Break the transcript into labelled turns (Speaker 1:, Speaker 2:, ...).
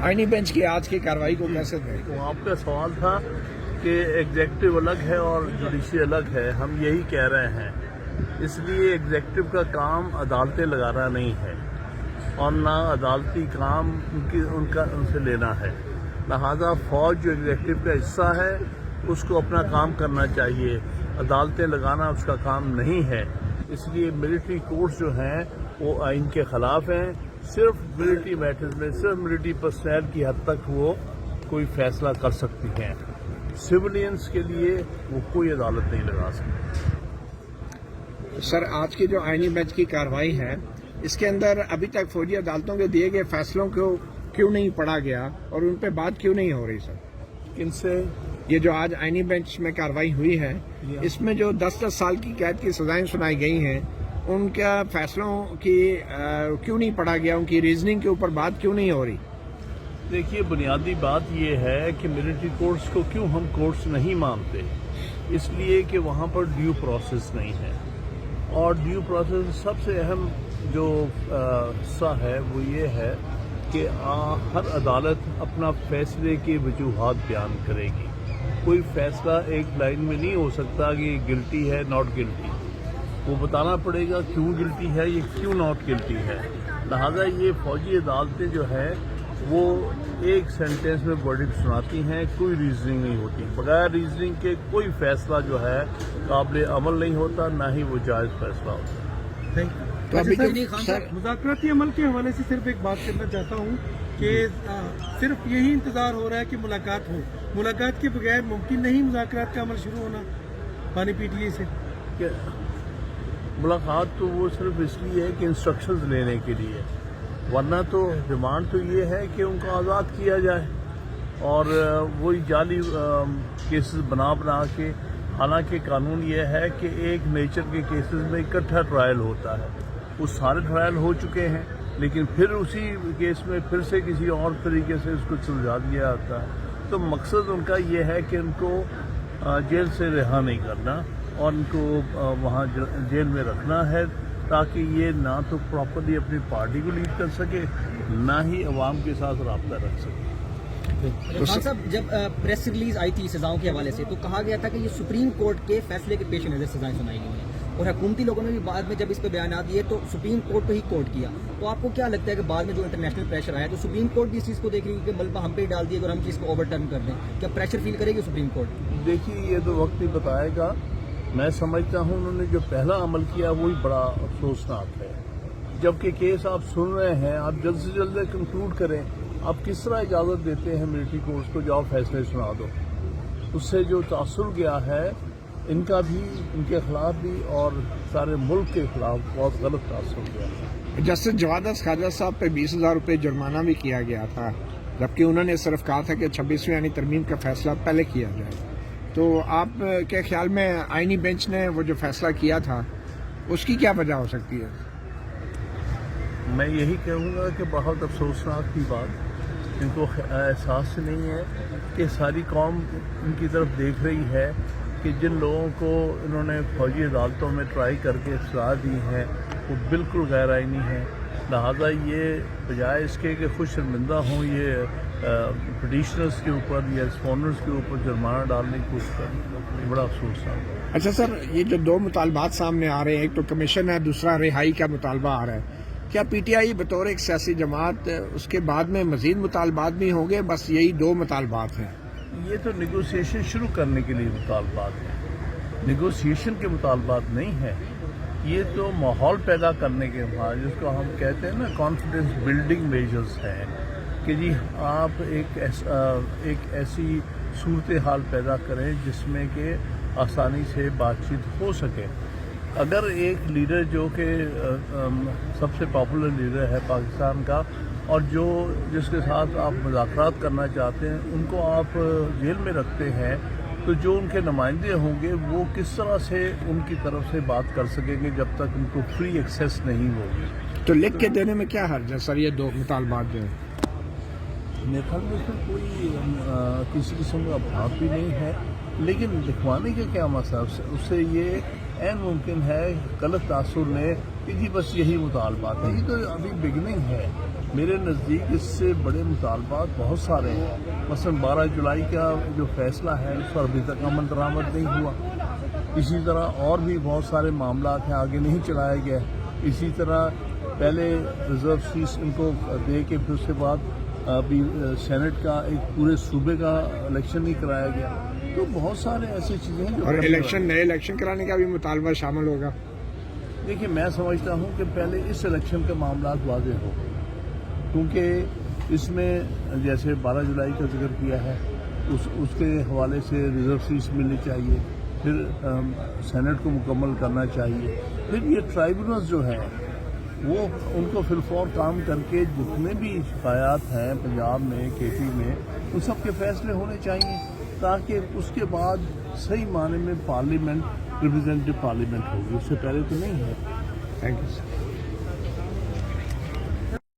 Speaker 1: آئینی بینچ کی آج کی کارروائی کو کیسے دیکھیں؟
Speaker 2: تو آپ کا سوال تھا کہ ایگزیکٹو الگ ہے اور جوڈیشری الگ ہے. ہم یہی کہہ رہے ہیں. اس لیے ایگزیکٹو کا کام عدالتیں لگانا نہیں ہے اور نہ عدالتی کام ان سے لینا ہے. لہذا فوج جو ایگزیکٹو کا حصہ ہے اس کو اپنا کام کرنا چاہیے. عدالتیں لگانا اس کا کام نہیں ہے. اس لیے ملٹری کورٹس جو ہیں وہ آئین کے خلاف ہیں. صرف ملٹری میٹرز میں صرف ملٹری پرسنل کی حد تک وہ کوئی فیصلہ کر سکتی ہیں. سولینس کے لیے وہ کوئی عدالت نہیں لگا سکتی.
Speaker 1: سر آج کی جو آئینی بینچ کی کارروائی ہے اس کے اندر ابھی تک فوجی عدالتوں کے دیے گئے فیصلوں کو کیوں نہیں پڑھا گیا اور ان پہ بات کیوں نہیں ہو رہی سر؟
Speaker 2: ان سے
Speaker 1: یہ جو آج آئینی بینچ میں کارروائی ہوئی ہے اس میں جو 10 سال کی قید کی سزائیں سنائی گئی ہیں ان کا فیصلوں کی کیوں نہیں پڑھا گیا؟ ان کی ریزننگ کے اوپر بات کیوں نہیں ہو رہی؟
Speaker 2: دیکھیے بنیادی بات یہ ہے کہ ملٹری کورٹس کو کیوں ہم کورٹس نہیں مانتے. اس لیے کہ وہاں پر ڈیو پروسیس نہیں ہے اور ڈیو پروسیس سب سے اہم جو حصہ ہے وہ یہ ہے کہ ہر عدالت اپنا فیصلے کی وجوہات بیان کرے گی. کوئی فیصلہ ایک لائن میں نہیں ہو سکتا کہ یہ گلٹی ہے ناٹ گلٹی. وہ بتانا پڑے گا کیوں گلٹی ہے یہ کیوں ناٹ گلٹی ہے. لہذا یہ فوجی عدالتیں جو ہے وہ ایک سینٹینس میں ورڈکٹ سناتی ہیں. کوئی ریزننگ نہیں ہوتی. بغیر ریزننگ کے کوئی فیصلہ جو ہے قابل عمل نہیں ہوتا نہ ہی وہ جائز فیصلہ ہوتا.
Speaker 1: تو ابھی
Speaker 3: مذاکراتی عمل کے حوالے سے صرف ایک بات کرنا چاہتا ہوں کہ صرف یہی انتظار ہو رہا ہے کہ ملاقات ہو. ملاقات کے بغیر ممکن نہیں مذاکرات کا عمل شروع ہونا پانی پی ٹی اے سے؟
Speaker 2: کہ ملاقات تو وہ صرف اس لیے ہے کہ انسٹرکشنز لینے کے لیے. ورنہ تو ڈیمانڈ تو یہ ہے کہ ان کو آزاد کیا جائے اور وہی جعلی کیسز بنا کے. حالانکہ قانون یہ ہے کہ ایک نیچر کے کیسز میں اکٹھا ٹرائل ہوتا ہے. وہ سارے ٹرائل ہو چکے ہیں لیکن پھر اسی کیس میں پھر سے کسی اور طریقے سے اس کو سلجھا دیا جاتا ہے. تو مقصد ان کا یہ ہے کہ ان کو جیل سے رہا نہیں کرنا اور ان کو وہاں جیل میں رکھنا ہے تاکہ یہ نہ تو پراپرلی اپنی پارٹی کو لیڈ کر سکے نہ ہی عوام کے ساتھ رابطہ رکھ سکے.
Speaker 4: خان صاحب جب پریس ریلیز آئی تھی سزاؤں کے حوالے سے تو کہا گیا تھا کہ یہ سپریم کورٹ کے فیصلے کے پیش نظر سزائیں سنائی گئی ہیں اور حکومتی لوگوں نے بھی بعد میں جب اس پہ بیانات دیے تو سپریم کورٹ پہ ہی کوٹ کیا. تو آپ کو کیا لگتا ہے کہ بعد میں جو انٹرنیشنل پریشر آیا تو سپریم کورٹ بھی اس چیز کو دیکھ رہی ہے کہ ملبہ ہم پہ ہی ڈال دیے اگر ہم چیز کو اوور ٹرن کر دیں؟ کیا پریشر فیل کرے گی سپریم کورٹ؟
Speaker 2: دیکھیے یہ تو وقت ہی بتائے گا. میں سمجھتا ہوں انہوں نے جو پہلا عمل کیا وہی بڑا افسوسناک ہے. جبکہ کیس آپ سن رہے ہیں آپ جلد سے جلد کنکلوڈ کریں. آپ کس طرح اجازت دیتے ہیں ملٹری کورٹس کو جاؤ فیصلے سنا دو؟ اس سے جو تاثر گیا ہے ان کا بھی ان کے خلاف بھی اور سارے ملک کے خلاف بہت غلط تاثر گیا ہے.
Speaker 1: جسٹس جواد خواجہ صاحب پہ 20,000 روپے جرمانہ بھی کیا گیا تھا جبکہ انہوں نے صرف کہا تھا کہ 26ویں یعنی ترمیم کا فیصلہ پہلے کیا جائے. تو آپ کے خیال میں آئینی بینچ نے وہ جو فیصلہ کیا تھا اس کی کیا وجہ ہو سکتی ہے؟
Speaker 2: میں یہی کہوں گا کہ بہت افسوسناک کی بات. ان کو احساس نہیں ہے کہ ساری قوم ان کی طرف دیکھ رہی ہے کہ جن لوگوں کو انہوں نے فوجی عدالتوں میں ٹرائی کر کے سزا دی ہے وہ بالکل غیر آئینی ہیں. لہذا یہ بجائے اس کے کہ خوش شرمندہ ہوں یہ پٹیشنرز کے اوپر یا رسپونڈرز کے اوپر جرمانہ ڈالنے کی کوشش کریں. بڑا افسوس ہے.
Speaker 1: اچھا سر یہ جو 2 مطالبات سامنے آ رہے ہیں ایک تو کمیشن ہے دوسرا رہائی کا مطالبہ آ رہا ہے. کیا پی ٹی آئی بطور ایک سیاسی جماعت اس کے بعد میں مزید مطالبات بھی ہوں گے؟ بس یہی 2 مطالبات ہیں؟
Speaker 2: یہ تو نیگوسیشن شروع کرنے کے لیے مطالبات ہیں. نیگوسیشن کے مطالبات نہیں ہیں. یہ تو ماحول پیدا کرنے کے بعد جس کو ہم کہتے ہیں نا کانفیڈنس بلڈنگ میجرز ہیں کہ جی آپ ایک ایسی صورتحال پیدا کریں جس میں کہ آسانی سے بات چیت ہو سکے. اگر ایک لیڈر جو کہ سب سے پاپولر لیڈر ہے پاکستان کا اور جس کے ساتھ آپ مذاکرات کرنا چاہتے ہیں ان کو آپ جیل میں رکھتے ہیں تو جو ان کے نمائندے ہوں گے وہ کس طرح سے ان کی طرف سے بات کر سکیں گے جب تک ان کو فری ایکسیس نہیں ہوگی.
Speaker 1: تو لکھ کے دینے میں کیا حرج ہے سر یہ 2 مطالبات جو ہیں؟
Speaker 2: میرے خیال میں پھر کوئی کسی قسم کا بات بھی نہیں ہے لیکن لکھوانے کا کیا مسئلہ. اس سے یہ عین ممکن ہے غلط تاثر نے کہ جی بس یہی مطالبات ہے. یہ تو ابھی بگننگ ہے. میرے نزدیک اس سے بڑے مطالبات بہت سارے ہیں. مثلا 12 جولائی کا جو فیصلہ ہے اس پر ابھی تک عمل درآمد نہیں ہوا. اسی طرح اور بھی بہت سارے معاملات ہیں آگے نہیں چلایا گیا. اسی طرح پہلے ریزرو سیٹس ان کو دے کے پھر اس کے بعد ابھی سینٹ کا ایک پورے صوبے کا الیکشن نہیں کرایا گیا. تو بہت سارے ایسی چیزیں ہیں جو
Speaker 1: اور نئے الیکشن کرانے کا بھی مطالبہ شامل ہوگا.
Speaker 2: دیکھیے میں سمجھتا ہوں کہ پہلے اس الیکشن کے معاملات واضح ہو، کیونکہ اس میں جیسے 12 جولائی کا ذکر کیا ہے اس کے حوالے سے ریزرو سیٹس ملنی چاہیے، پھر سینٹ کو مکمل کرنا چاہیے، پھر یہ ٹرائبونلز جو ہے وہ ان کو فی الفور کام کر کے جتنے بھی شکایات ہیں پنجاب میں کے پی میں ان سب کے فیصلے ہونے چاہیے، تاکہ اس کے بعد صحیح معنی میں پارلیمنٹ ریپرزینٹیو پارلیمنٹ ہوگی. اس سے پہلے تو نہیں ہے.
Speaker 1: Thank you sir.